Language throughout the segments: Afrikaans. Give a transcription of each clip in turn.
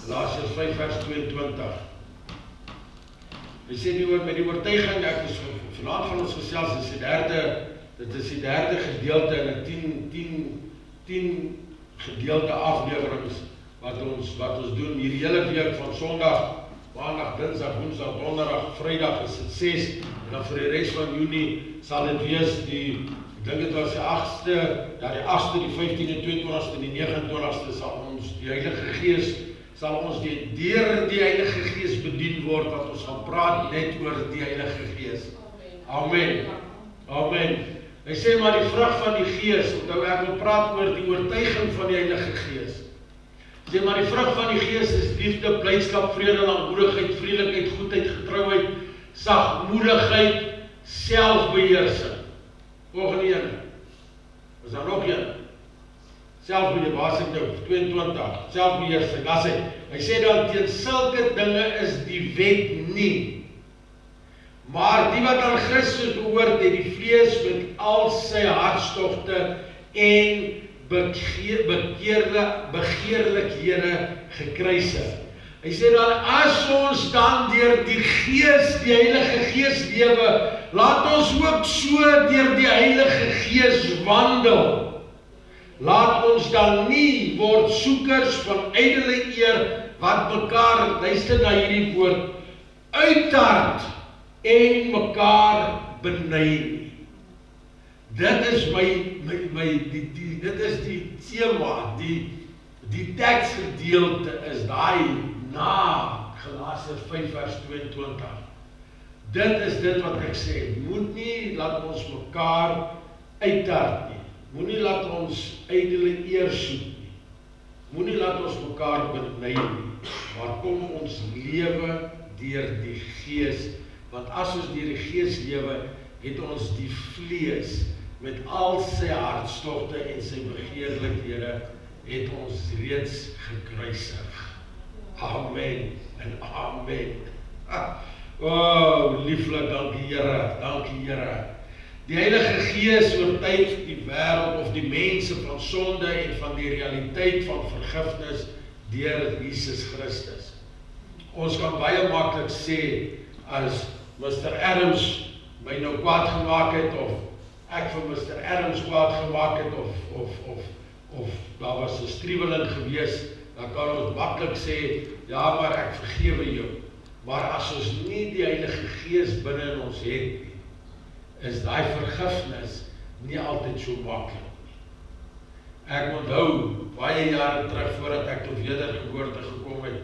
Galasiërs 5 vers 22. Hy sê met die oortuiging, ek is vanaand van ons gesels, dit is die derde gedeelte in 'n 10 gedeelte aflewerings wat ons doen hierdie hele week van Sondag, Maandag, Dinsdag, Woensdag, Donderdag, Vrydag is dit 6 en dan vir die res van Junie sal dit wees ek dink dit was die 8ste, die 15de, 22ste en die 29ste sal ons die Heilige Gees deur die Heilige Gees bedien word, wat ons gaan praat net oor die Heilige Gees. Amen. Amen. Hy sê maar die vrug van die Gees, onthou ek wil praat oor die oortuiging van die Heilige Gees. Hy sê maar die vrug van die Gees is liefde, blydskap, vrede, lankmoedigheid, vriendelikheid, goedheid, getrouheid, sagmoedigheid, selfbeheersing. Volgende een. Is daar nog een? Selfbeheersing, waar is ek nou? 22. Selfbeheersing. Hy sê dan teen sulke dinge is die wet nie. Maar die wat aan Christus behoort, het die vlees met al sy hartstogte en begeerlikhede gekruisig. Hy sê dan, as ons dan deur die Gees, die Heilige Gees lewe, laat ons ook so deur die Heilige Gees wandel. Laat ons dan nie word soekers van ydelle eer, wat mekaar, luister na hierdie woord, uithard en mekaar beny nie. Dit is dit is die tema, die teksgedeelte is daai na Galasiërs 5 vers 22. Dit is dit wat ek sê, moet nie laat ons mekaar uithard nie. Moenie laat ons ydelle eer soek nie. Moenie laat ons mekaar beny nie. Maar kom ons lewe deur die Gees, want as ons deur die Gees lewe, het ons die vlees met al sy hartstogte en sy begeerlikhede het ons reeds gekruisig. Amen en amen. Oh, lieflik, dankie Here, dankie Here. Die Heilige Gees oortuig die wêreld of die mense van sonde en van die realiteit van vergifnis deur Jesus Christus. Ons kan baie maklik sê, as Mr. Adams my nou kwaad gemaak het, of ek vir Mr. Adams kwaad gemaak het, of daar was 'n striweling gewees, dan kan ons maklik sê, ja, maar ek vergewe jou. Maar as ons nie die Heilige Gees binne in ons het nie, is daai vergifnis nie altyd so maklik nie. Ek onthou, baie jare terug, voordat ek tot wedergeboorte gekom het,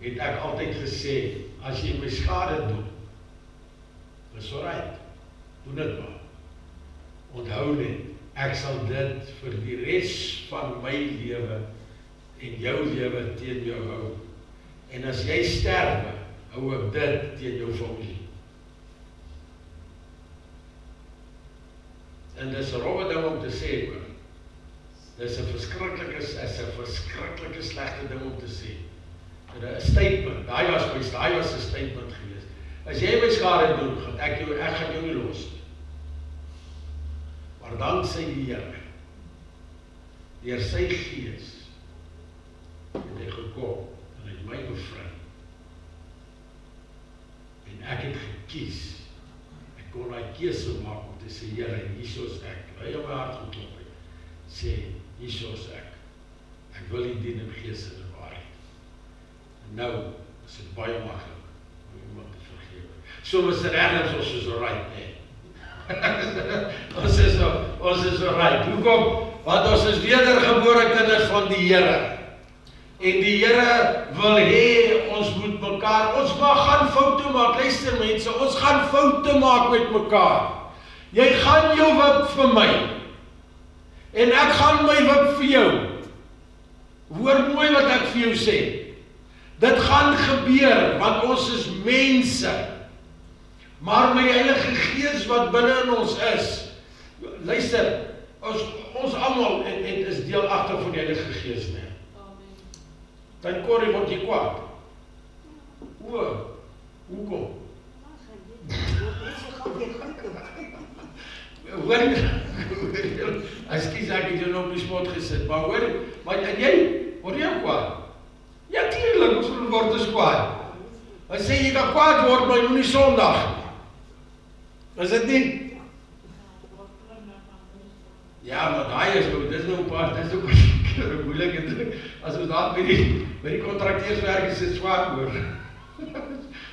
het ek altyd gesê, as jy my skade doen, is alright, doen dit maar. Onthou net, ek sal dit vir die res van my lewe en jou lewe teen jou hou. En as jy sterwe, hou ek dit teen jou familie. En dis 'n rowwe ding om te sê, hoor. Dis 'n verskriklike slegte ding om te sê. 'n Statement, daai was 'n statement geweest. As jy my skade doen, gaan ek gaan jou nie los nie. Maar dan sê die Here, deur sy Gees, het hy gekom en hy het my bevry. En ek het gekies. Ek kon daai keuse maak om te sê, Here, hierso is ek. Hy het my hart geklop het. Sê, hierso is ek. Ek wil U dien in gees en in waarheid. En nou is dit baie maklik om iemand te vergewe. So Mr. Adams, ons is alright, nee. Ons is alright. Hoekom? Want ons is wedergebore kinders van die Here. En die Here wil hê, ons moet mekaar, ons mag gaan foute maak, luister mense, ons gaan foute maak met mekaar. Jy gaan jou wip vir my, en ek gaan my wip vir jou. Hoor mooi wat ek vir jou sê. Dit gaan gebeur, want ons is mense. Maar my Heilige Gees wat binne in ons is, luister, ons almal is deelagtig van die Heilige Gees, nee. Dan Corrie word jy kwaad. Hoekom? Hoor, ekskuus, ek het jou nog op die spot gesit, maar hoor, maar jy, word jy kwaad? Ja, tuurlik ons word dus kwaad. Hy sê, jy kan kwaad word, maar jy moet nie Sondag nie. Is dit nie? Ja, maar daai is nou, dis nou 'n paar, dis ook 'n moeilike ding. As ons daar by die kontrakteurswerk is dit swaar hoor.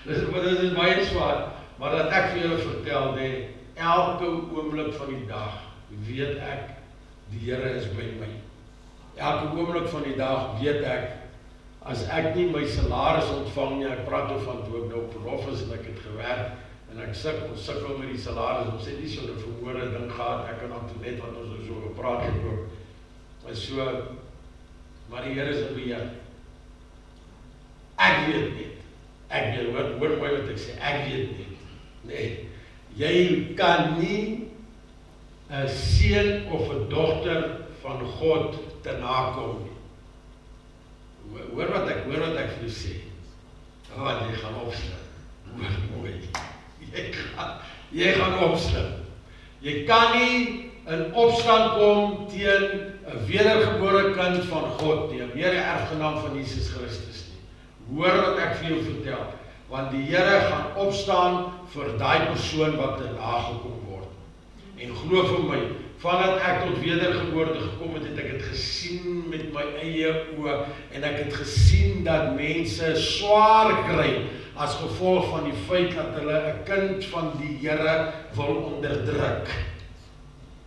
Dis is baie swaar. Maar dat ek vir julle vertel, nee, elke oomblik van die dag weet ek, die Here is by my. Elke oomblik van die dag weet ek, as ek nie my salaris ontvang nie, ek praat oor van toe ek nou op verlof is en ek het gewerk, en ek sukkel met die salaris, ons het nie so 'n vermoorde ding gehad, ek en Antoinette wat ons so gepraat het ook, is so, maar die Here is in beheer. Ek weet net, hoor my wat ek sê, ek weet net, nee, jy kan nie 'n seun of 'n dogter van God te nakom nie. Hoor wat ek vir jou sê, jy gaan opstaan, hoor mooi, jy gaan opstaan. Jy kan nie in opstand kom teen 'n wedergebore kind van God nie, 'n mede-erfgenaam van Jesus Christus nie. Hoor wat ek vir jou vertel, want die Here gaan opstaan vir daai persoon wat te nagekom word. En glo vir my, vandat ek tot wedergeboorte gekom het, het ek het gesien met my eie oë, en ek het gesien dat mense swaar kry, as gevolg van die feit dat hulle 'n kind van die Here wil onderdruk.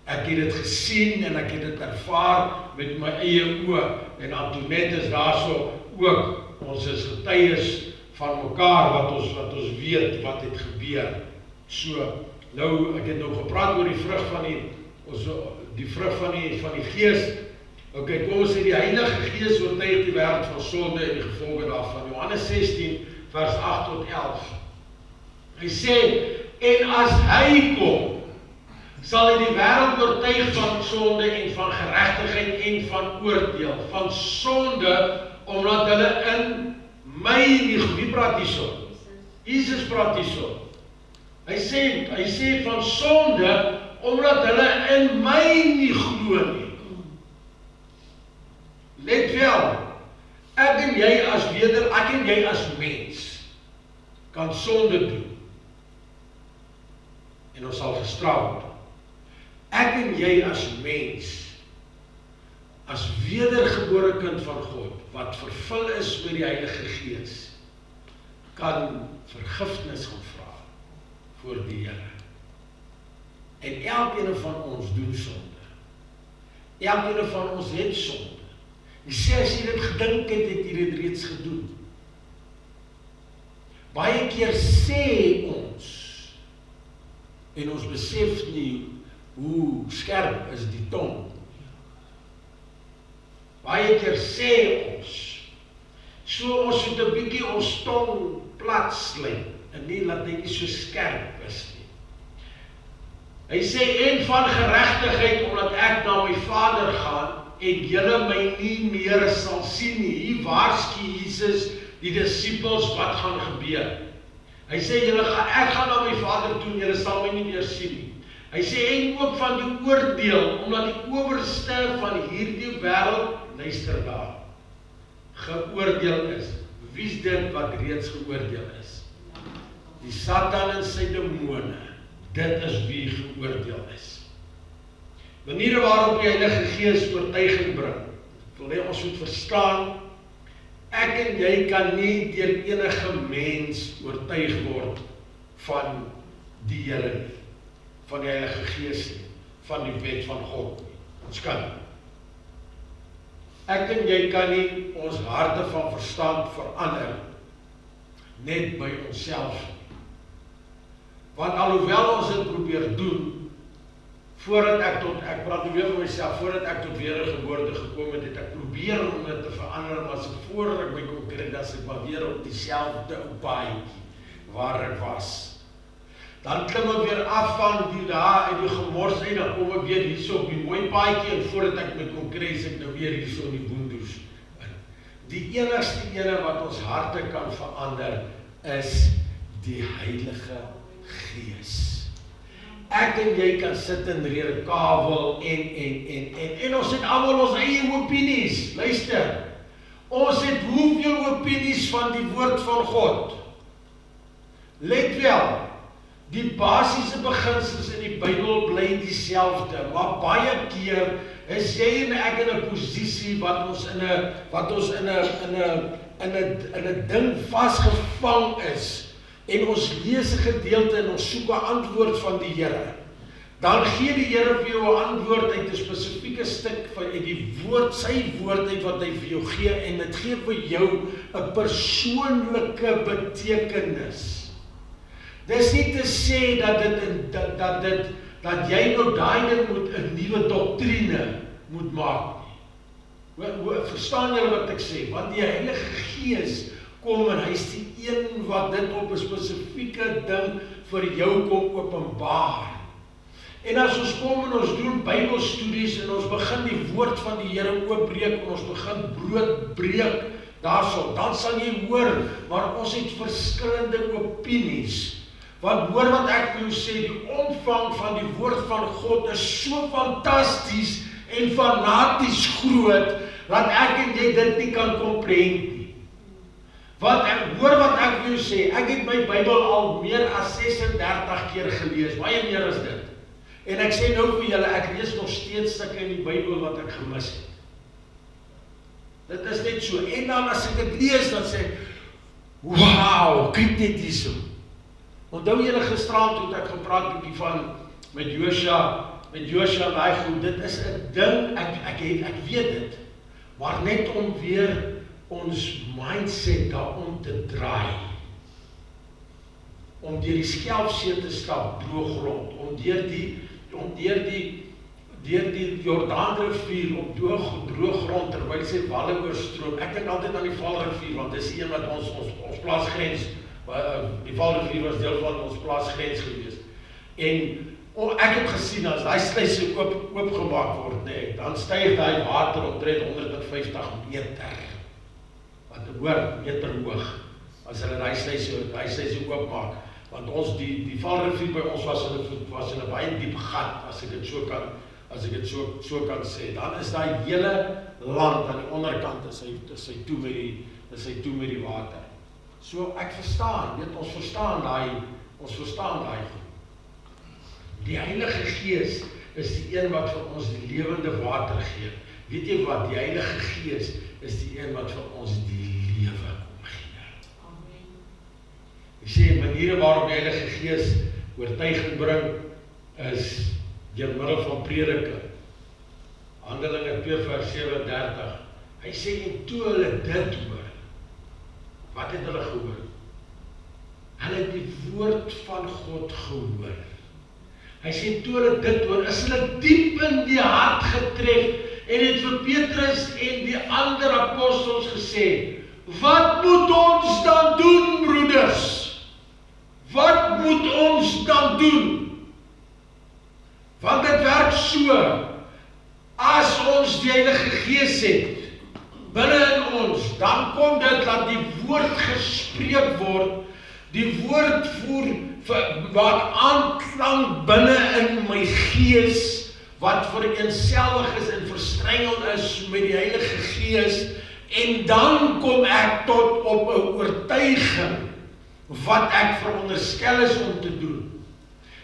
Ek het dit gesien en ek het dit ervaar met my eie oë, en Antoinette is daarso ook, ons is getuies van mekaar wat ons weet wat het gebeur. So, nou, ek het nou gepraat oor die vrug van die vrug van die Gees. Ok, kom ons sê die Heilige Gees oortuig die wêreld van sonde en die gevolge daarvan. Johannes 16 vers 8 tot 11. Hy sê, en as hy kom, sal hy die wêreld oortuig van sonde en van geregtigheid en van oordeel. Van sonde, omdat hulle in my nie, wie praat hierso? Jesus praat hierso. Hy sê van sonde, omdat hulle in my nie glo nie. Let wel, ek en jy as mens, kan sonde doen. En ons sal gestraf word. Ek en jy as mens, as wedergebore kind van God, wat vervul is met die Heilige Gees, kan vergifnis gaan vra voor die Here. En elkeen van ons doen sonde. Elkeen van ons het sonde. Jy sê as jy dit gedink het, het jy dit reeds gedoen. Baie keer sê ons, en ons besef nie hoe skerp is die tong. Baie keer sê ons, so ons moet 'n bietjie ons tong plat slyp, en nie laat hy nie so skerp is nie. Hy sê, en van geregtigheid, omdat ek na my Vader gaan, en julle my nie meer sal sien nie. Hier waarsku Jesus die disippels wat gaan gebeur. Hy sê, ek gaan na my Vader toe, en julle sal my nie meer sien nie. Hy sê, en ook van die oordeel, omdat die owerste van hierdie wêreld, luister daar, geoordeel is. Wie's dit wat reeds geoordeel is? Die Satan en sy demone, dit is wie geoordeel is. Maniere waarop die Heilige Gees oortuiging bring, wil hê ons moet verstaan, ek en jy kan nie deur enige mens oortuig word van die Here nie, van die Heilige Gees nie, van die wet van God nie. Ons kan nie. Ek en jy kan nie ons harte van verstand verander, net by onsself nie. Want alhoewel ons dit probeer doen, voordat ek praat nie weer van myself, voordat ek tot wedergeboorte gekom het, het ek probeer om dit te verander, maar voordat ek my kon kry, dat ek maar weer op dieselfde paadjie waar ek was. Dan klim ek weer af van die daar en die gemors uit, dan kom ek weer hierso op die mooi paadjie, en voordat ek my kon kry, is ek nou weer hierso in die boendoes. Die enigste ene wat ons harte kan verander, is die Heilige Gees. Ek en jy kan sit en redekabel en ons het almal ons eie opinies. Luister, Ons het hoeveel opinies van die woord van God? Let wel, die basiese beginsels in die Bybel bly dieselfde, maar baie keer is jy en ek in 'n posisie wat ons in 'n ding vasgevang is, en ons lees 'n gedeelte en ons soek 'n antwoord van die Here. Dan gee die Here vir jou 'n antwoord uit 'n spesifieke stuk uit die woord, sy woord uit wat hy vir jou gee, en dit gee vir jou 'n persoonlike betekenis. Dis nie te sê dat jy nou daai ding moet 'n nuwe doktrine moet maak nie. Verstaan julle wat ek sê? Want die Heilige Gees kom en hy is die een wat dit op 'n spesifieke ding vir jou kom openbaar. En as ons kom en ons doen Bybelstudies en ons begin die woord van die Here oopbreek en ons begin brood breek daarso, dan sal jy hoor, maar ons het verskillende opinies. Want hoor wat ek vir jou sê, die omvang van die woord van God is so fantasties en fanaties groot, dat ek en jy dit nie kan komprehend nie. Hoor wat ek vir jou sê, ek het my Bybel al meer as 36 keer gelees, baie meer as dit. En ek sê nou vir julle, ek lees nog steeds stukke in die Bybel wat ek gemis het. Dit is net so. En dan as ek dit lees, dan sê ek, wauw, kyk net hierso. Onthou julle gisterand toe ek gepraat bietjie van met Josua en daai goed, dit is 'n ding, ek weet dit, maar net om weer ons mindset daarom te draai, om deur die skelfsee te stap, droogrond, om deur die Jordaanrivier op droogrond terwyl sy walle oorstroom. Ek dink altyd aan die Valrivier, want dis die een wat ons plaasgrens, die Valrivier was deel van ons plaasgrens gewees. En ek het gesien as daai sluise oopgemaak word, nee, dan styg daai water omtrent 150 meter. Wat hoor, meter hoog, as hulle daai sluise oopmaak. Want ons die Valrivier by ons was in 'n baie diep gat, as ek dit so kan sê. Dan is daai hele land aan die onderkant is hy toe met die water. So ek verstaan, ons verstaan daai. Die Heilige Gees is die een wat vir ons die lewende water gee. Weet jy wat? Die Heilige Gees is die een wat vir ons die lewe kom gee. Amen. Ek sê, maniere waarop die Heilige Gees oortuiging bring, is deur middel van prediking. Handelinge 2:37. Hy sê, en toe hulle dit hoor, wat het hulle gehoor? Hulle het die woord van God gehoor. Hy sê, toe hulle dit hoor, is hulle diep in die hart getref, en het vir Petrus en die ander apostels gesê, wat moet ons dan doen, broeders? Wat moet ons dan doen? Want dit werk so, as ons die Heilige Gees het, binne in ons, dan kom dit dat die woord gespreek word, die woord voer wat aanklank binne in my gees, wat vereenselwig is en verstrengeld is met die Heilige Gees, en dan kom ek tot op 'n oortuiging wat ek veronderstel is om te doen.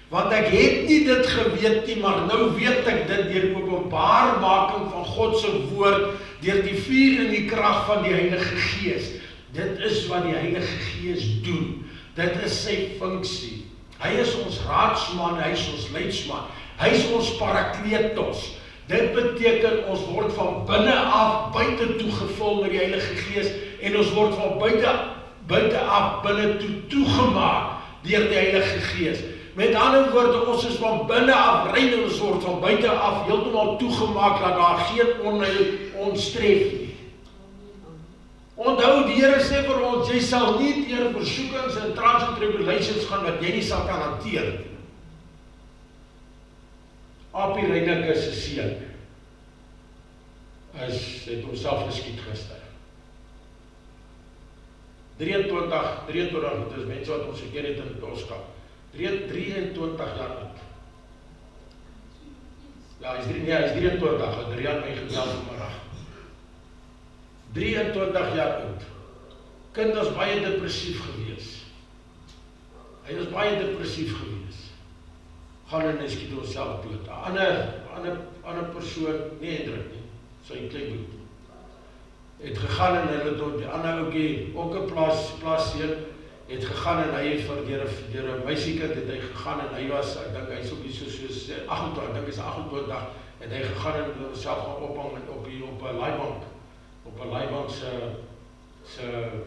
Want ek het nie dit geweet nie, maar nou weet ek dit deur openbaarmaking van God se woord, deur die vuur en die krag van die Heilige Gees. Dit is wat die Heilige Gees doen. Dit is sy funksie. Hy is ons raadsman, hy is ons leidsman, hy is ons parakletos. Dit beteken ons word van binne af buite toe gevul met die Heilige Gees, en ons word van buite af binne toe toegemaak deur die Heilige Gees. Met ander woorde, ons is van binne af rein en ons word van buite af heeltemal toegemaak dat daar geen onheil ons tref nie. Onthou, die Here sê vir ons, jy sal nie deur versoekings en trials and tribulations gaan wat jy nie sal kan hanteer. Apie Reineke se seun het homself geskiet gister. 23, dit is mense wat ons geken het in Doskap. 23 jaar oud. Ja, hy is 23, Adriaan my gebel vanmiddag. 23 jaar oud. Kind was baie depressief gewees. Hy was baie depressief gewees. Gaan en hy skiet homself dood. 'n ander persoon, nie Hendrik nie, sy kleinboet, het gegaan en hulle tot die ander ouetjie, ook 'n plaasseun, het gegaan en hy het deur 'n meisiekind het hy gegaan en hy was, ek dink hy's ook nie soos 28, ek dink hy's 28, het hy gegaan en homself gaan ophang op 'n laaibank, op 'n laaibank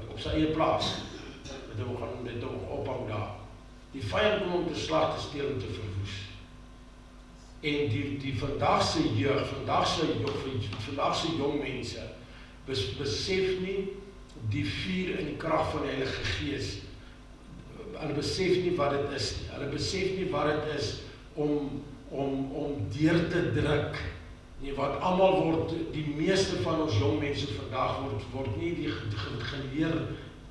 op sy eie plaas. Met hom ophang daar. Die vyand kom om te slag, te steel en te verwoes. En die vandagse jeug, vandagse jong mense besef nie die vuur en die krag van die Heilige Gees. Hulle besef nie wat dit is nie. Hulle besef nie wat dit is om deur te druk. Nee, wat almal word, die meeste van ons jong mense vandag word nie geleer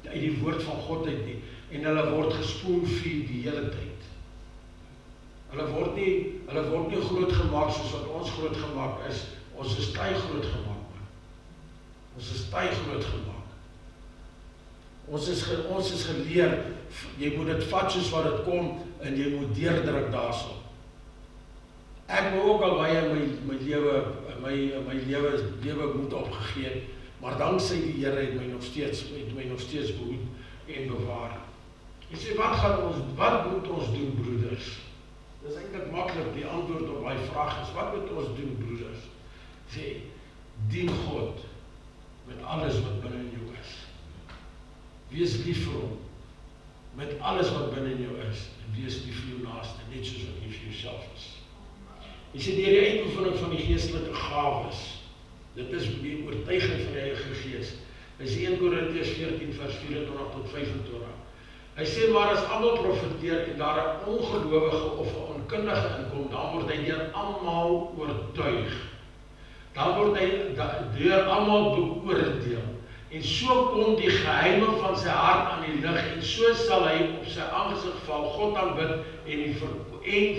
uit die woord van God uit nie. En hulle word gespoon-feed die hele tyd. Hulle word nie groot gemaak soos wat ons groot gemaak is. Ons is taai groot gemaak. Ons is taai groot gemaak. Ons is geleer, jy moet dit vat soos wat dit kom en jy moet deurdruk daarso. Ek moet ook al baie my lewe moet opgegee, maar dankse die Here het my nog steeds behoed en bewaar. Jy sê, wat moet ons doen, broeders? Dis eintlik maklik, die antwoord op my vraag is, wat moet ons doen, broeders? Sê, dien God met alles wat binne in jou is. Wees lief vir hom met alles wat binne in jou is, en wees lief vir jou naaste, net soos wat jy vir jouself is. Jy sê, deur die uitoefening van die geestelike gawes, dit is die oortuiging van die Heilige Gees. Hy sê 1 Korintiërs 14 vers 24 tot 25. Hy sê, maar as almal profeteer en daar 'n ongelowige of 'n onkundige inkom, dan word hy deur almal oortuig. Dan word hy deur almal beoordeel. En so kom die geheime van sy hart aan die lig, en so sal hy op sy aangesig val, God aanbid en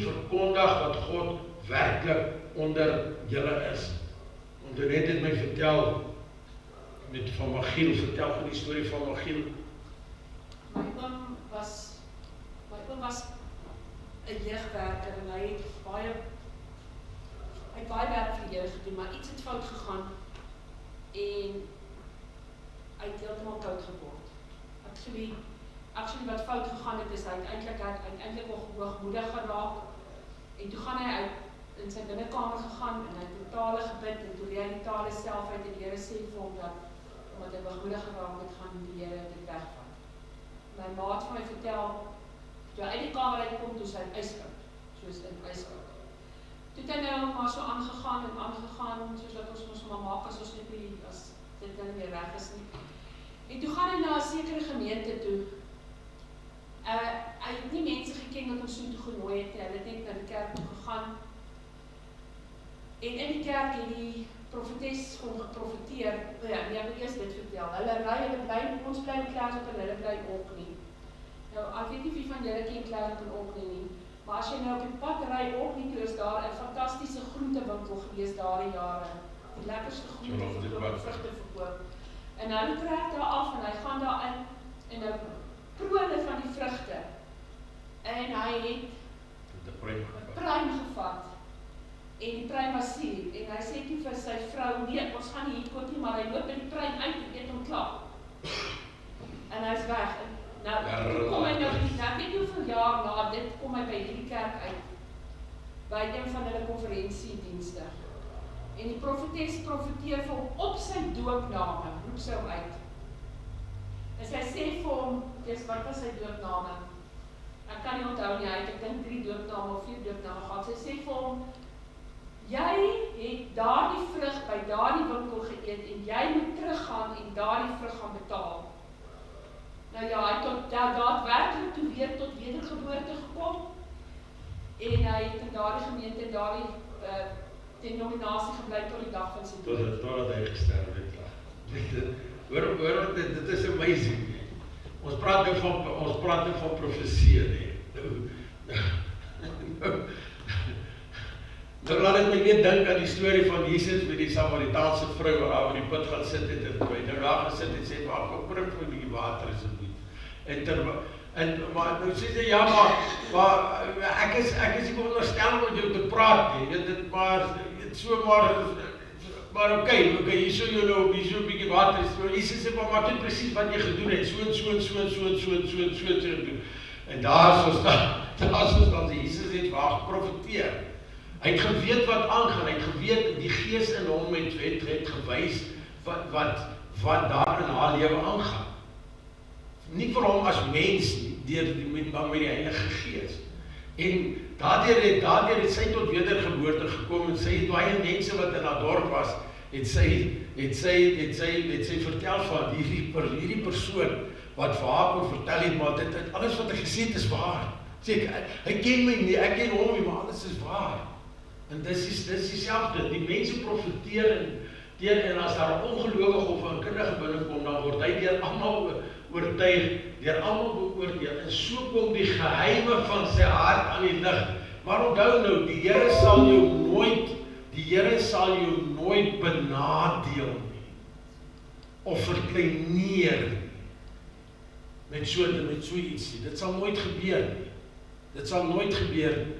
verkondig wat God werklik onder julle is. Net het my vertel van Magiel, vertel van die storie van Magiel. My oom was 'n jeugwerker en hy het baie werk vir die jeug gedoen, maar iets het fout gegaan en hy het heeltemal koud geword. Actually wat fout gegaan het is hy het eintlik hoogmoedig geraak en toe gaan hy uit in sy binnekamer gegaan en hy het in tale gebid en toe leer hy die tale self uit en die Here sê vir hom dat omdat hy hoogmoedig geraak het, gaan die Here dit wegvat. My maat van my vertel, toe hy uit die kamer uitkom, toe sy ijskoud, soos in ijskoud. Toe het hy nou maar so aangegaan, soos wat ons moes maar maak as ons net nie, as dit nou weer weg is nie. En toe gaan hy na 'n sekere gemeente toe. Hy het nie mense geken wat hom so toe genooi het, hy het net na die kerk toe gegaan. En in die kerk het die profetes vir hom geprofeteer. Ek wil eers dit vertel. Ons bly in Klerksdorp en hulle bly ook nie. Nou, ek weet nie wie van julle ken Klerksdorp en ook nie, maar as jy nou op die pad ry ook nie, toe is daar 'n fantastiese groentewinkel gewees daar in jare. Die lekkerste groente vrugte verkoop. En nou trek daar af en hy gaan daar in en nou proe hulle van die vrugte. En hy het 'n pruim gevat. En die pruim was suur. En hy sê toe vir sy vrou, nee, ons gaan nie hier koop nie, maar hy loop met die pruim uit en eet hom klaar. En hy is weg. Nou, kom hy nou, ek weet hoeveel jaar na dit, kom hy by hierdie kerk uit. By een van hulle konferensiedienste. En die profetes profeteer vir hom op sy doopname, roep sy hom uit. En sy sê vir hom, wat was sy doopname? Ek kan nie onthou nie, ek dink 3 doopname of 4 doopname gehad. Sy sê vir hom, jy het daardie vrug by daardie winkel geëet en jy moet teruggaan en daardie vrug gaan betaal. Nou ja, hy het daadwerklik toe weer tot wedergeboorte gekom en hy het in daardie gemeente, daardie denominasie gebly tot die dag van sy dood. Totdat hy gesterf het. Hoor, dit is amazing. Ons praat nou van profesie, nee. Nou laat dit my weer dink aan die storie van Jesus met die Samaritaanse vrou waar hy by die put gaan sit het en toe hy nou daar gesit het en sê, maar kom bring vir my die water asseblief. Maar nou sê sy, ja, maar ek is nie veronderstel om met jou te praat nie, weet dit, maar oké, hier so jou nou, hier so 'n bietjie water, Jesus sê, maar dit presies wat jy gedoen het, so doen. En daar is dan Jesus het waar geprofeteer. Hy het geweet wat aangaan, hy het geweet die Gees in hom het gewys wat daar in haar lewe aangaan. Nie vir hom as mens nie, maar met die Heilige Gees. En daardeur het sy tot wedergeboorte gekom en sy het baie mense wat in haar dorp was, het sy vertel van hierdie persoon wat vir haar kon vertel het, maar dit alles wat hy gesê het is waar. Sê, hy ken my nie, ek ken hom nie, maar alles is waar. En dis dieselfde, die mense profeteer en as daar 'n ongelowige of 'n kundige binnekom, dan word hy deur almal oortuig, deur almal beoordeel, en so kom die geheime van sy hart aan die lig. Maar onthou nou, die Here sal jou nooit benadeel nie, of verkleineer nie, met so iets nie. Dit sal nooit gebeur nie. Dit sal nooit gebeur nie.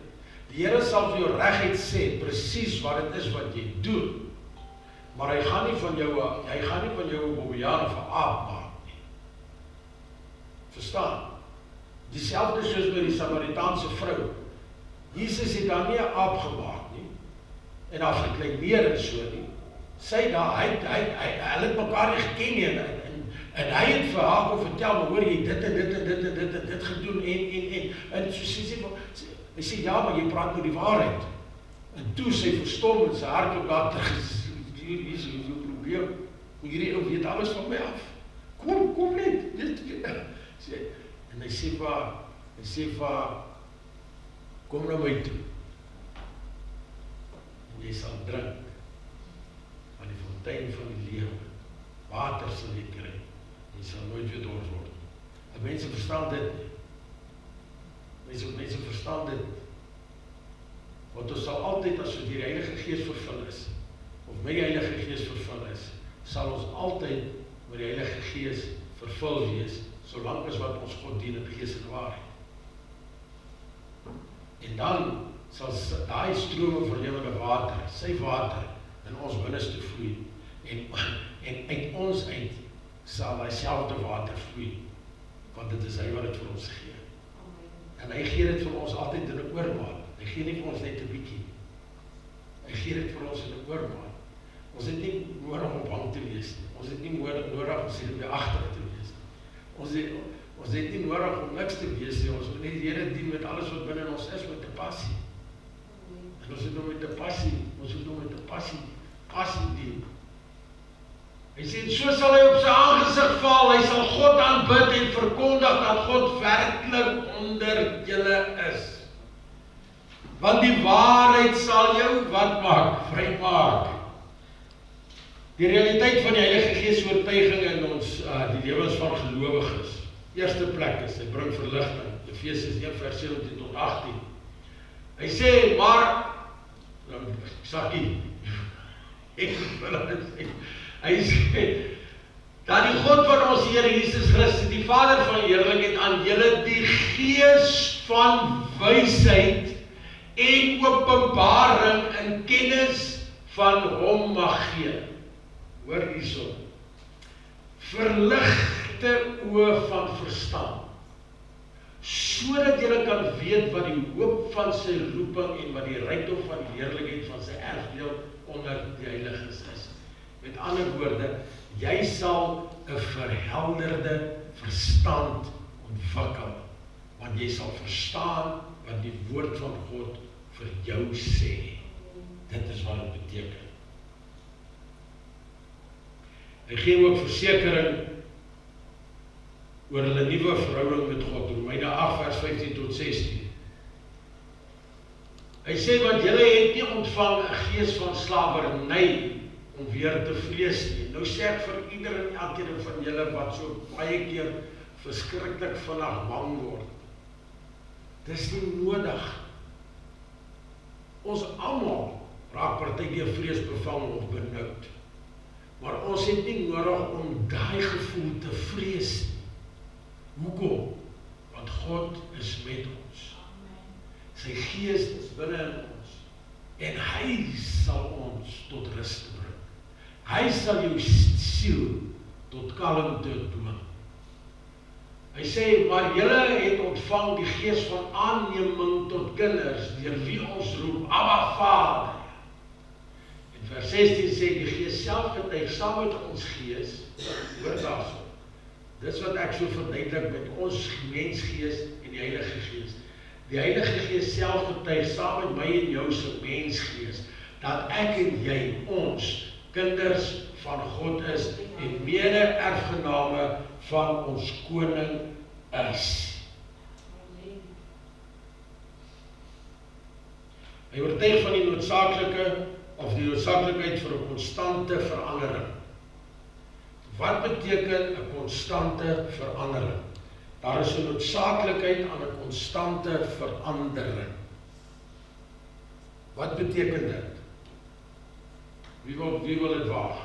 Die Here sal vir jou reguit sê, presies wat dit is wat jy doen, maar hy gaan nie van jou 'n bobbejaan of 'n aap maak nie. Verstaan? Dieselfde soos by die Samaritaanse vrou. Jesus het daar nie 'n aap gemaak nie, en daar verkleineer en so nie. Sy daar, hulle het mekaar nie geken nie, en hy het vir haar kon vertel, maar hoor jy, dit gedoen, en so sê sy, hy sê, ja, maar jy praat nou die waarheid. En toe sy verstom en sy hart op daar terug, hier is jou probleem, hierdie ou weet alles van my af. Kom net, en hy sê vir haar, kom na my toe, en jy sal drink van die fontein van die lewe, water sal jy kry, jy sal nooit weer dors word. En mense verstaan dit nie. Mense verstaan dit nie. Want ons sal altyd, as ons die Heilige Gees vervul is, of met die Heilige Gees vervul is, sal ons altyd met die Heilige Gees vervul wees, solank as wat ons God dien in gees en waarheid. En dan sal daai strome van lewende water, sy water, in ons binneste vloei, en uit ons uit sal daai selfde water vloei, want dit is hy wat dit vir ons gee. En hy gee dit vir ons altyd in 'n oormaat. Hy gee nie vir ons net 'n bietjie. Hy gee dit vir ons in 'n oormaat. Ons het nie nodig om bang te wees nie. Ons het nie nodig om senuweeagtig te wees nie. Ons het nie nodig om niks te wees nie. Ons moet net die Here dien met alles wat binne ons is, met 'n passie. En ons moet hom met 'n passie dien. Hy sê, so sal hy op sy aangesig val, hy sal God aanbid en verkondig dat God werklik onder julle is. Want die waarheid sal jou wat maak? Vry maak. Die realiteit van die Heilige Gees oortuiging in ons, die lewens van gelowiges. Eerste plek is, hy bring verligting. Efesiërs 1 vers 17 tot 18. Hy sê, maar, Sakkie, hy sê, dat die God van ons Here Jesus Christus, die Vader van heerlikheid, aan julle die Gees van wysheid en openbaring in kennis van hom mag gee. Hoor hierso. Verligte oë van verstaan, sodat julle kan weet wat die hoop van sy roeping en wat die rykdom van die heerlikheid van sy erfdeel onder die heiliges is. Met ander woorde, jy sal 'n verhelderde verstand ontwikkel, want jy sal verstaan wat die woord van God vir jou sê. Dit is wat dit beteken. Hy gee ook versekering oor hulle nuwe verhouding met God, Romeine 8 vers 15 tot 16. Hy sê, want julle het nie ontvang 'n gees van slawerny om weer te vrees nie. Nou sê ek vir ieder en elkeen van julle wat so baie keer verskriklik vinnig bang word. Dis nie nodig. Ons almal raak partykeer vreesbevang of benoud. Maar ons het nie nodig om daai gevoel te vrees nie. Hoekom? Want God is met ons. Sy Gees is binne in ons. En hy sal ons tot rus bring. Hy sal jou siel tot kalmte dwing. Hy sê, maar julle het ontvang die Gees van aanneming tot kinders, deur wie ons roep, Abba Vader. In vers 16 sê, die Gees self getuig saam met ons Gees, hoor daarso. Dis wat ek so verduidelik met ons mensgees en die Heilige Gees. Die Heilige Gees self getuig saam met my en jou se mensgees, dat ek en jy, ons, kinders van God is en mede-erfgename van ons koning is. Hy oortuig van die noodsaaklikheid vir 'n konstante verandering. Wat beteken 'n konstante verandering? Daar is 'n noodsaaklikheid aan 'n konstante verandering. Wat beteken dit? Wie wil dit waag?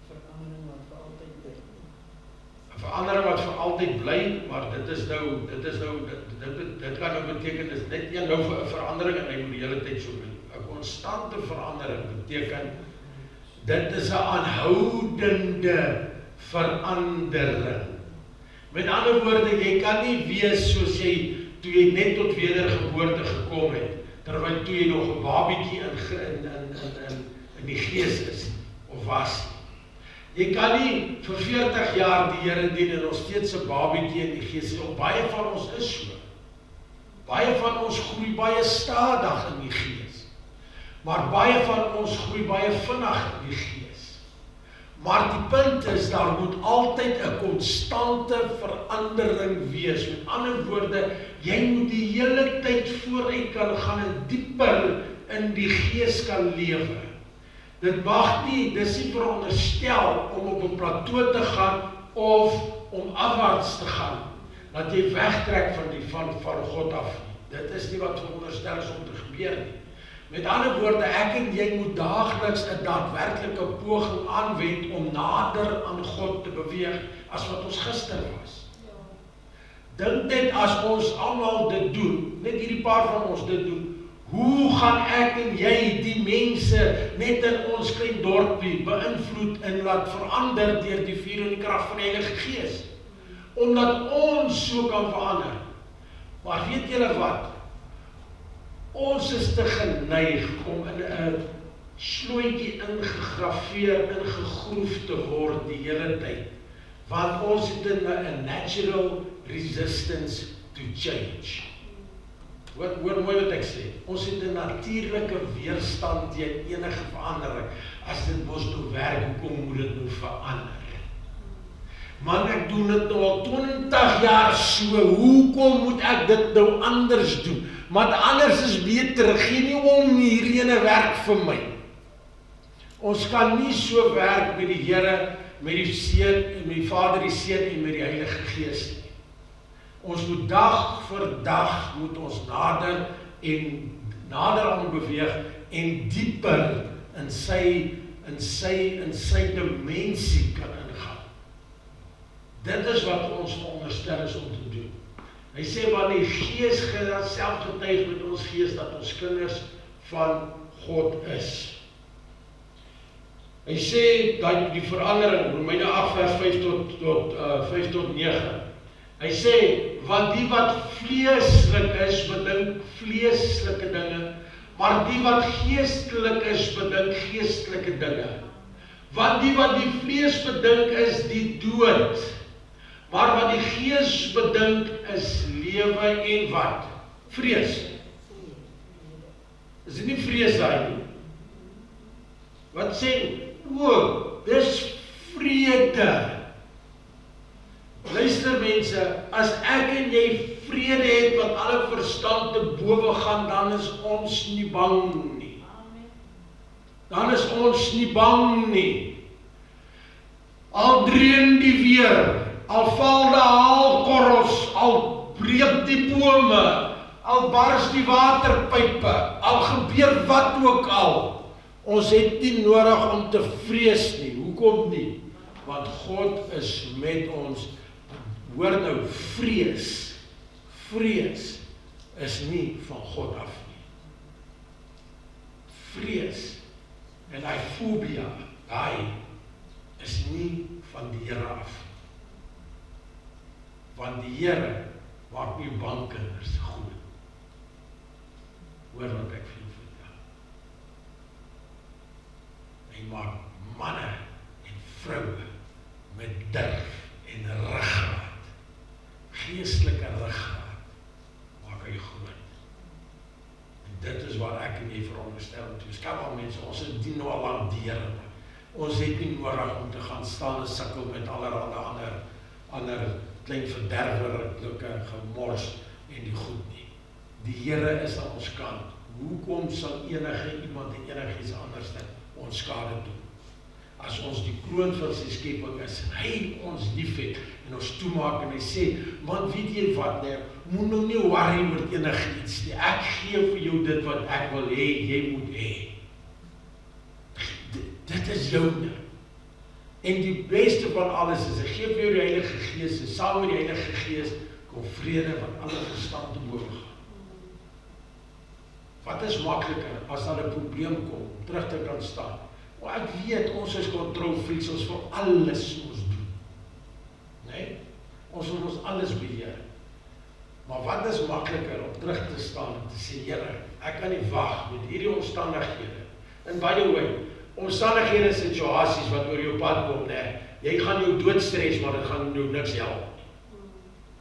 Verandering wat vir altyd bly. 'n Verandering wat vir altyd bly, maar dit kan nou beteken, dis net een nou vir 'n verandering en hy moet die hele tyd so bly. 'n Konstante verandering beteken, dit is 'n aanhoudende verandering. Met ander woorde, jy kan nie wees soos jy, toe jy net tot wedergeboorte gekom het, terwyl toe jy nog 'n babietjie in die gees is, of was. Jy kan nie vir 40 jaar die Here dien en nog steeds 'n babietjie in die gees. Baie van ons is so. Baie van ons groei baie stadig in die gees. Maar baie van ons groei baie vinnig in die gees. Maar die punt is, daar moet altyd 'n konstante verandering wees. Met ander woorde, jy moet die hele tyd vooruit kan gaan en dieper in die gees kan lewe. Dit mag nie, dis nie veronderstel om op 'n plateau te gaan of om afwaarts te gaan, dat jy wegtrek van God af. Dit is nie wat veronderstel is om te gebeur nie. Met ander woorde, ek en jy moet daagliks 'n daadwerklike poging aanwend om nader aan God te beweeg as wat ons gister was. Dink net as ons almal dit doen, net hierdie paar van ons dit doen, hoe gaan ek en jy die mense net in ons klein dorpie beïnvloed en laat verander deur die vuur en die krag van die Heilige Gees? Omdat ons so kan verander. Maar weet julle wat? Ons is te geneig om in 'n slooitjie ingegroef te word die hele tyd. Want ons het 'n natural resistance to change. Hoor mooi wat ek sê. Ons het 'n natuurlike weerstand teen enige verandering. As dit mos nou werk, hoekom moet dit nou verander? Man, ek doen dit nou al 20 jaar so, hoekom moet ek dit nou anders doen? Maar anders is beter, gee nie om hierdie ene werk vir my. Ons kan nie so werk met die Here, met die Seun, met die Vader, die Seun en met die Heilige Gees nie. Ons moet dag vir dag moet ons nader aan beweeg en dieper in sy dimensie kan ingaan. Dit is wat ons veronderstel is om te doen. Hy sê, want die Gees self getuig met ons gees dat ons kinders van God is. Hy sê dat die verandering, Romeine 8 vers 5 tot 9. Hy sê, want die wat vleeslik is, bedink vleeslike dinge, maar die wat geestelik is, bedink geestelike dinge. Want die wat die vlees bedink is die dood, maar wat die Gees bedink is lewe en wat? Vrees. Is dit nie vrees daai nie? Wat sê? Dis vrede. Luister mense, as ek en jy vrede het wat alle verstand te bowe gaan, dan is ons nie bang nie. Dan is ons nie bang nie. Al dreun die weer, al val die haalkorrels, al breek die bome, al bars die waterpype, al gebeur wat ook al, ons het nie nodig om te vrees nie. Hoekom nie? Want God is met ons. Hoor nou, vrees is nie van God af nie. Vrees en hy fobia, hy is nie van die Here af. Want die Here maak nie bankers goed. Hoor wat ek vir jou vertel. Hy maak manne en vroue met durf en ruggraat, geestelike ruggraat, maak hy groot. En dit is wat ek en jy veronderstel toe. Skap al mense, ons het dien nou al lang die Here. Ons het nie nodig om te gaan staan en sukkel met allerhande ander klein verderwerlike gemors en die goed nie. Die Here is aan ons kant. Hoekom sal enige iemand en enigiets anders ons skade doen? As ons die kroon van sy skeping is, en hy ons lief het, en ons toemaak en hy sê, man weet jy wat, moet nou nie worry oor enigiets nie, ek gee vir jou dit wat ek wil hê, jy moet hê. Dit is joune. En die beste van alles is, ek gee vir jou die Heilige Gees, en saam met die Heilige Gees, kom vrede wat alle verstand te boven gaan. Wat is makliker, as daar 'n probleem kom, om terug te kan staan? Maar ek weet, ons is kontrolfreaks, ons wil alles ons doen. Nee? Ons wil ons alles beheer. Maar wat is makliker om terug te staan en te sê, Here, ek kan nie wag met hierdie omstandighede. En by the way, omstandighede en situasies wat oor jou pad kom, nee, jy gaan jou doodstres, maar dit gaan jou niks help.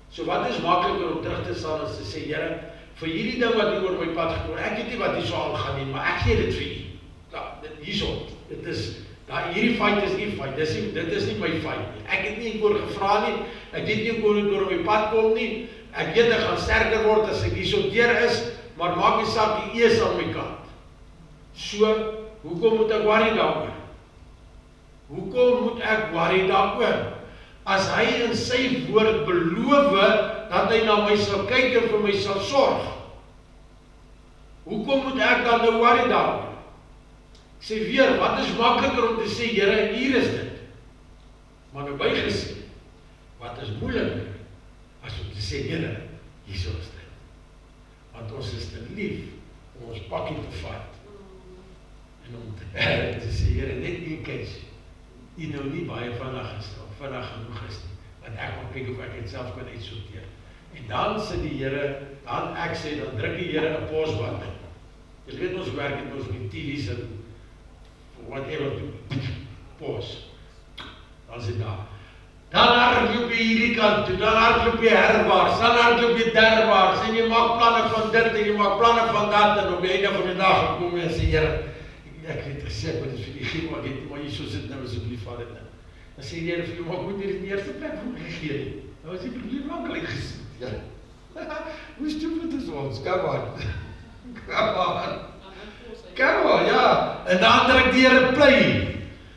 So wat is makliker om terug te staan en te sê, Here, vir hierdie ding wat hier oor my pad gekom, ek weet nie wat hier so aangaan nie, maar ek gee dit vir u. Ja, hierso, dit is, hierdie fight is nie fight, dit is nie my fight nie. Ek het nie hiervoor gevra nie, ek weet nie hoe dit oor my pad kom nie, ek weet ek gaan sterker word as ek hierso deur is, maar maak die saak, die is aan my kant. So, hoekom moet ek worry daaroor? Hoekom moet ek worry daaroor? As hy in sy woord beloof dat hy na my sal kyk en vir my sal sorg, hoekom moet ek dan nou worry daaroor? Ek sê weer, wat is makliker om te sê, Here, hier is dit. Maar nou bygesê, wat is moeiliker as om te sê, Here, hier is dit. Want ons is te lief om ons pakkie te vat. En om te sê, Here, net nie kies, die nou nie baie vinnig genoeg is nie, want ek wil kyk of ek het self kan uitsorteer. En dan sê die Here, dan ek sê, dan druk die Here 'n posband. Jy weet ons werk het ons met TV's en whatever, pos. Dan sê daar. Dan hardloop jy hierdie kant toe, dan hardloop jy herwaarts, dan hardloop jy derwaarts, en jy maak planne van dit, en jy maak planne van dat, en op die einde van die dag kom jy en sê, Here, ek het gesê, ek moet dit vir die gee, maar jy so sit nou asseblief van dit nou. Dan sê die Here vir jou, maar moet hier in die eerste plek vir my gegee nie. Dan was die probleem makkelijk gesit. Ja. Hoe stupid is ons? Come on. Come on, ja. En dan druk die Here play.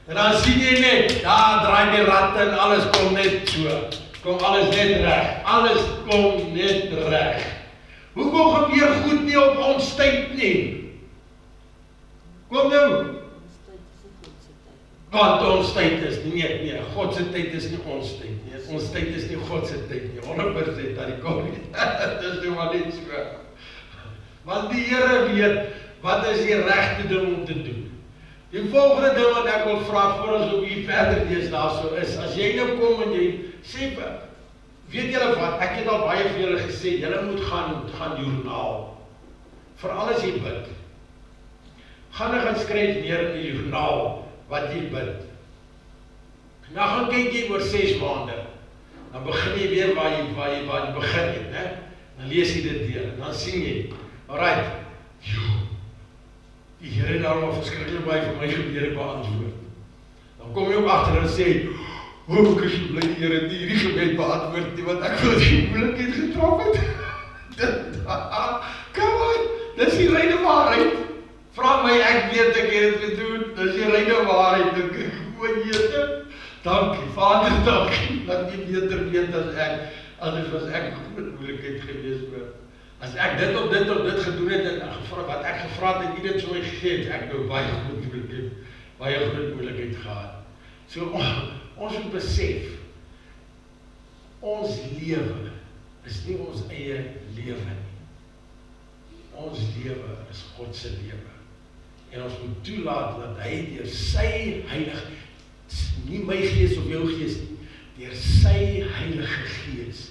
En dan sien jy net, daar draai die ratte en alles kom net so. Kom alles net reg. Alles kom net reg. Hoekom gebeur goed nie op ons tyd nie? Kom nou. Want ons tyd is nie, God se tyd is nie ons tyd nie. Ons tyd is nie God se tyd nie. 100% dat die kom nie. Dit is nou maar net so. Want die Here weet, wat is die regte ding om te doen? Die volgende ding wat ek wil vra, voor ons op hier verder lees daarso is, as jy nou kom en jy sê, weet julle wat, ek het al baie vir julle gesê, julle moet gaan joernaal. Veral as jy bid. Gaan skryf neer in die joernaal, wat jy bid. Nou gaan kyk jy oor 6 maande. Dan begin jy weer waar jy begin het, né? Dan lees jy dit deur, en dan sien jy, alright, die Here het daarom verskriklik baie vir my gebede beantwoord. Dan kom jy ook agter en sê, ek is bly die Here het hierdie gebed beantwoord nie, want ek wil die moeilikheid getraf het. Come on, dis die reine waarheid. Vra my, ek weet ek het dit gedoen, dis die reine waarheid. O Here, dankie, Vader, dankie, dat jy beter weet as ek, anders was ek met moeilikheid gewees oor. As ek dit op dit gedoen het en wat ek gevra het en nie dit vir my gegee het, ek nou baie groot moeilikheid gehad. So ons moet besef, ons lewe is nie ons eie lewe nie. Ons lewe is God se lewe. En ons moet toelaat dat hy deur sy heilige, nie my gees of jou gees nie, deur sy heilige gees,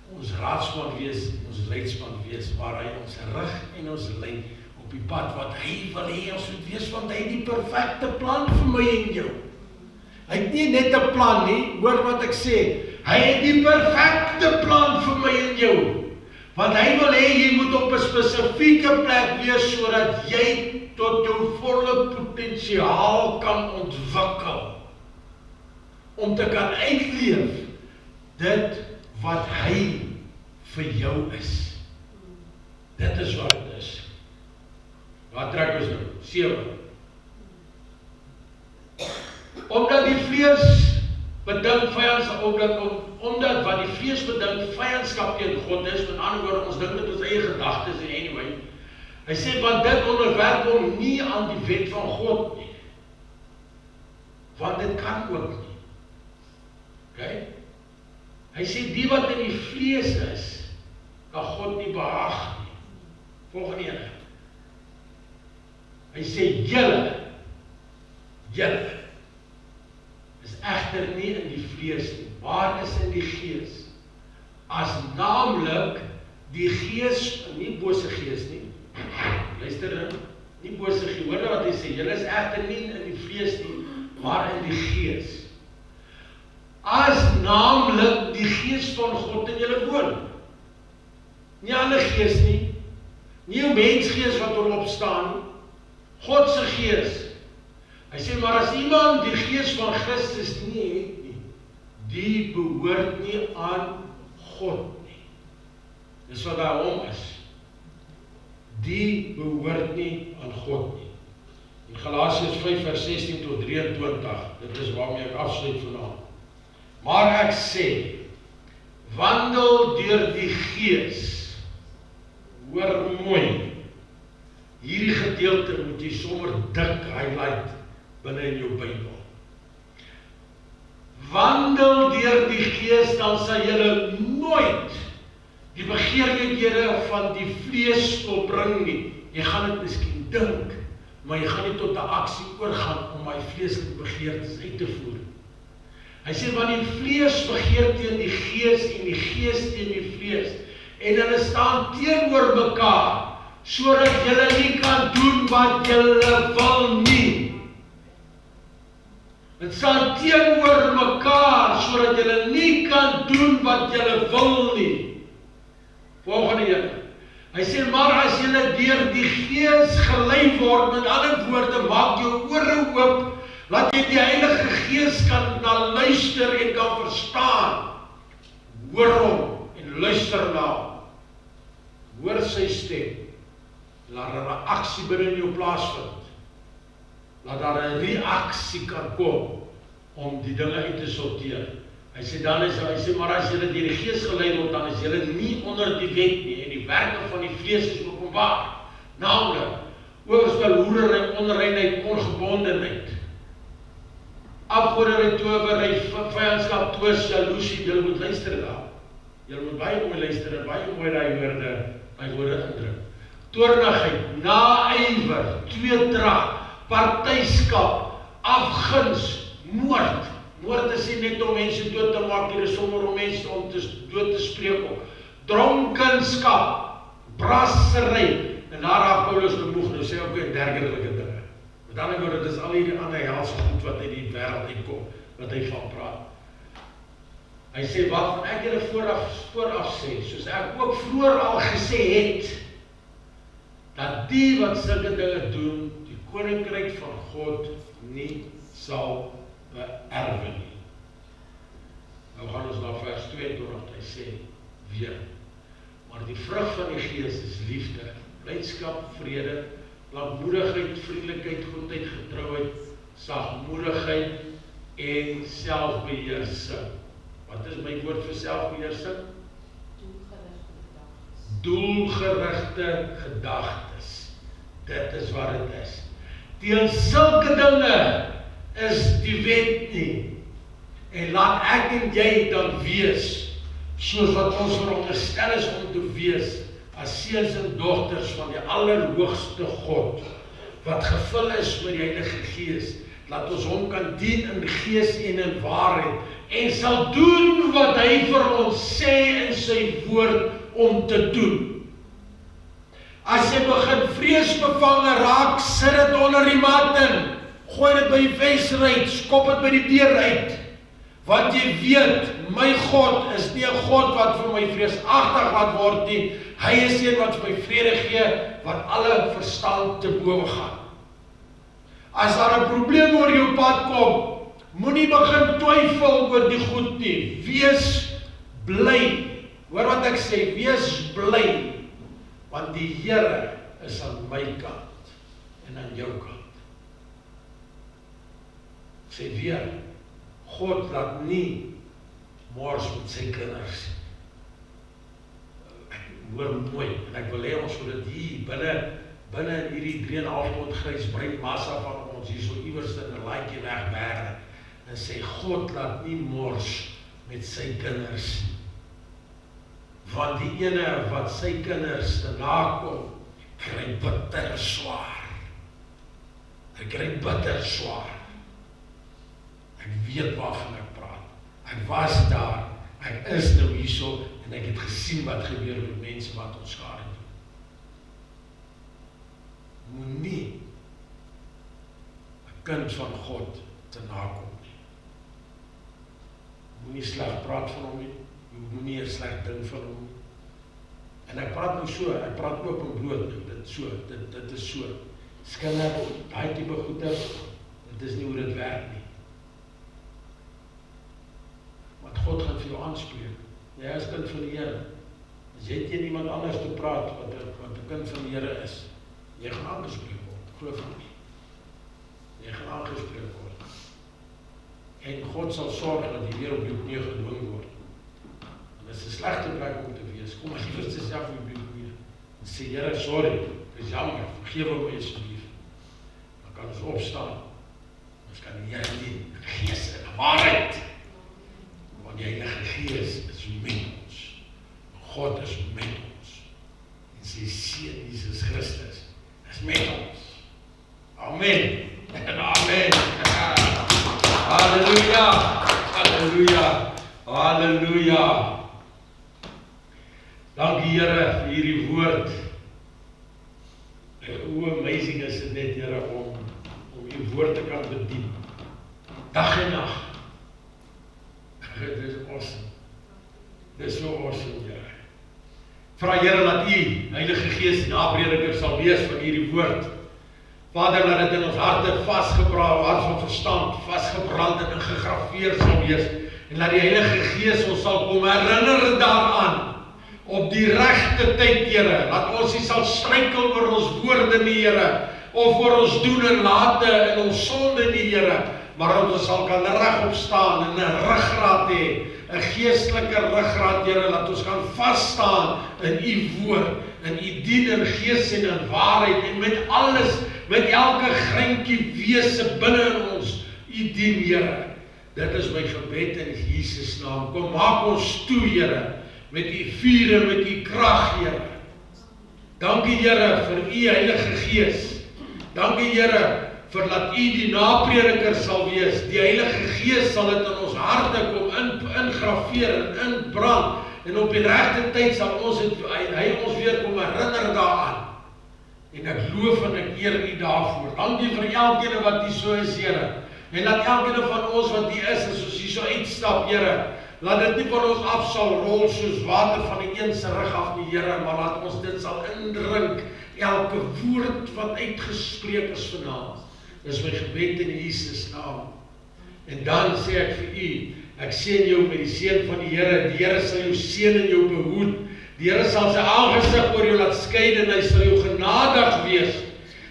ons raadsman wees, ons leidsman wees, waar hy ons rig en ons lei op die pad wat hy wil hê ons moet wees, want hy het die perfekte plan vir my en jou. Hy het nie net 'n plan nie, hoor wat ek sê, hy het die perfekte plan vir my en jou. Want hy wil hê jy moet op 'n spesifieke plek wees sodat jy tot jou volle potensiaal kan ontwikkel. Om te kan uitleef dit wat hy vir jou is. Dit is wat dit is. Wat trek ons nou? 7. Omdat die vlees bedink vyandskap, omdat wat die vlees bedink vyandskap teen God is, met ander woorde, ons dink met ons eie gedagtes en anyway. Hy sê, want dit onderwerp hom nie aan die wet van God nie. Want dit kan ook nie. Okay? Hy sê, die wat in die vlees is, kan God nie behaag nie. Volgende ene. Hy sê, julle is egter nie in die vlees nie, maar is in die gees. As naamlik die gees, nie bose gees nie, luister dan, nie bose gees, hoor wat hy sê, julle is egter nie in die vlees nie, maar in die gees. As naamlik die gees van God in julle woon. Nie ander gees nie, nie 'n mensgees wat erop staan nie, God se gees. Hy sê, maar as iemand die gees van Christus nie het nie, die behoort nie aan God nie. Dis wat daar hom is. Die behoort nie aan God nie. In Galasiërs 5 vers 16 tot 23, dit is waarmee ek afsluit vanaand. Maar ek sê, wandel deur die gees. Hoor mooi, hierdie gedeelte moet jy sommer dik highlight binne in jou Bybel. Wandel deur die gees, dan sal julle nooit die begeerlikhede van die vlees volbring nie. Jy gaan dit miskien dink, maar jy gaan nie tot 'n aksie oorgaan om my vleeslike begeertes uit te voer. Hy sê, want die vlees begeer teen die gees en die gees teen die vlees. En hulle staan teenoor mekaar, sodat julle nie kan doen wat julle wil nie. Dit staan teenoor mekaar, sodat julle nie kan doen wat julle wil nie. Volgende een. Hy sê, maar as julle deur die gees gelei word, met ander woorde, maak jou ore oop, laat jy die Heilige Gees kan na luister en kan verstaan. Hoor hom en luister na hom. Hoor sy stem. Laat 'n reaksie binne in jou plaasvind. Laat daar 'n reaksie kan kom om die dinge uit te sorteer. Hy sê, maar as julle deur die Gees gelei word, dan is julle nie onder die wet nie, en die werke van die vlees is openbaar. Naamlik, oorspel, hoerery, onreinheid, ongebondenheid, afgoderry, towery, vyandskap, twis, jaloesie. Julle moet luister daar. Julle moet baie mooi luister en baie mooi daai woorde indruk. Toornigheid, naaiwer, tweedrag, partyskap, afguns, moord. Moord is nie net om mense dood te maak, hier is sommer om mense om dood te spreek op. Dronkenskap, brassery, en daar raak Paulus bemoeg, nou sê ook weer dergelike dinge. Met ander woorde, dit is al hierdie ander helse goed wat uit die wêreld uitkom, wat hy van praat. Hy sê, wat van ek julle vooraf sê, soos ek ook vroeër al gesê het, dat die wat sulke dinge doen, die koninkryk van God nie sal beerwe nie. Nou gaan ons na vers 22, hy sê weer, maar die vrug van die Gees is liefde, blydskap, vrede, lankmoedigheid, vriendelikheid, goedheid, getrouheid, sagmoedigheid en selfbeheersing. Wat is my woord vir selfbeheersing? doelgerigte gedagtes. Dit is wat dit is. Teen sulke dinge is die wet nie. En laat ek en jy dan wees, soos wat ons veronderstel is om te wees, as seuns en dogters van die Allerhoogste God, wat gevul is met die Heilige Gees, laat ons hom kan dien in gees en in waarheid, en sal doen wat hy vir ons sê in sy woord om te doen. As jy begin vreesbevange raak, sit dit onder die mat in, gooi dit by die venster uit, skop dit by die deur uit, want jy weet, my God is nie 'n God wat vir my vreesagtig laat word nie, hy is een wat vir my vrede gee, wat alle verstand te bowe gaan. As daar 'n probleem oor jou pad kom, moenie begin twyfel oor die goed nie, wees bly, hoor wat ek sê, wees bly, want die Here is aan my kant, en aan jou kant. Ek sê weer, God laat nie mors met sy kinders. Ek hoor mooi, en ek wil hê ons moet dit hier, binne in hierdie 3,5 ton grysbrein massa van ons, hier so iewers in 'n laaitjie wegberg, en sê, God laat nie mors met sy kinders. Want die ene wat sy kinders te nakom, kry bitter swaar. Hy kry bitter swaar. Ek weet waarvan ek praat. Ek was daar, ek is nou hierso, en ek het gesien wat gebeur met mense wat ons skade doen. Moenie 'n kind van God te nakom nie. Moenie sleg praat van hom nie, moenie 'n sleg ding van hom nie. En ek praat nou so, ek praat oop en bloot, dit is so. Skinder, daai tipe goeie, dit is nie hoe dit werk nie. Want God gaan vir jou aanspreek. Jy is kind van die Here. As jy teen iemand anders te praat, wat 'n kind van die Here is, jy gaan aangespreek word, glo vir my. Jy gaan aangespreek word. En God sal sorg dat jy weer op jou knie gedwing word. En dit is 'n slegte plek om te wees. Kom as jy vir jouself op jou knie en sê, Here, sorry, dit is jammer, vergewe my asseblief. Dan kan ons opstaan. Ons kan die Here dien, in gees en waarheid. Want die Heilige Gees is met ons. God is met ons. En sy Seun Jesus Christus is met ons. Amen. En amen. Halleluja. Halleluja. Halleluja. Dankie Here vir hierdie woord. Hoe amazing is dit net, Here, om u woord te kan bedien. Dag en nag. Dit is awesome. Dit is so awesome, Here. Vra Here dat u Heilige Gees die naprediker sal wees van hierdie woord. Vader, laat dit in ons harte vasgebraai, hart van verstand, vasgebrand en ingegraveer sal wees. En laat die Heilige Gees ons sal kom herinner daaraan. Op die regte tyd, Here. Laat ons nie sal struikel oor ons woorde nie, Here. Of oor ons doen en late en ons sonde nie, Here. Maar dat ons sal kan regop staan en 'n ruggraat hê. 'n Geestelike ruggraat, Here. Laat ons kan vasstaan in u woord. In u dien in gees en in waarheid. En met alles, met elke greintjie wese binne in ons, u dien, Here. Dit is my gebed in Jesus naam. Kom, maak ons toe, Here, met u vuur en met u krag, Here. Dankie, Here, vir u Heilige Gees. Dankie, Here, vir dat u die naprediker sal wees. Die Heilige Gees sal dit in ons harte kom ingraveer en inbrand. En op die regte tyd sal hy ons weer kom herinner daaraan. En ek loof en ek eer u daarvoor. Dankie vir elkeen wat hier so is, Here. En laat elkeen van ons wat hier is, as ons hier so uitstap, Here, laat dit nie van ons af sal rol soos water van die een se rug af nie, Here, maar laat ons dit sal indrink, elke woord wat uitgespreek is vanaand. Dis my gebed in Jesus naam. En dan sê ek vir u, ek seën jou met die seën van die Here. Die Here sal jou seën en jou behoed. Die Here sal sy aangesig oor jou laat skyn en hy sal jou genadig wees.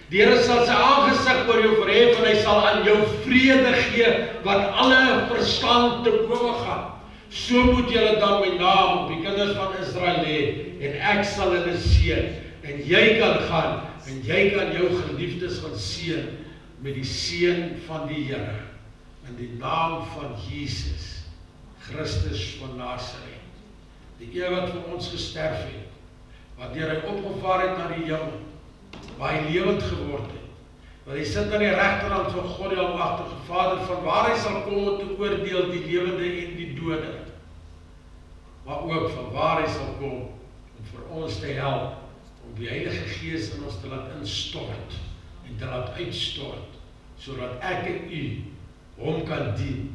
Die Here sal sy aangesig oor jou verhef en hy sal aan jou vrede gee wat alle verstand te bowe gaan. So moet julle dan my naam op die kinders van Israel lê, en ek sal hulle seën, en jy kan gaan, en jy kan jou geliefdes gaan seën, met die seën van die Here, in die naam van Jesus, Christus van Nasaret, die een wat vir ons gesterf het, wat deur hy opgevaar het na die hemel, waar hy lewend geword het, wat hy sit aan die regterhand van God die Almagtige Vader, van waar hy sal kom om te oordeel die lewende en die dode, maar ook van waar hy sal kom om vir ons te help, om die Heilige Gees in ons te laat instort en te laat uitstort, sodat ek en u hom kan dien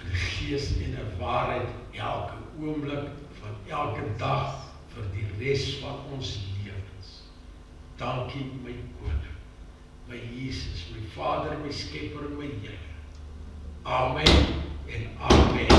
in gees en in waarheid elke oomblik van elke dag vir die res van ons lewens. Dankie my Koning, my Jesus, my Vader, my Skepper en my Here. Amen en amen.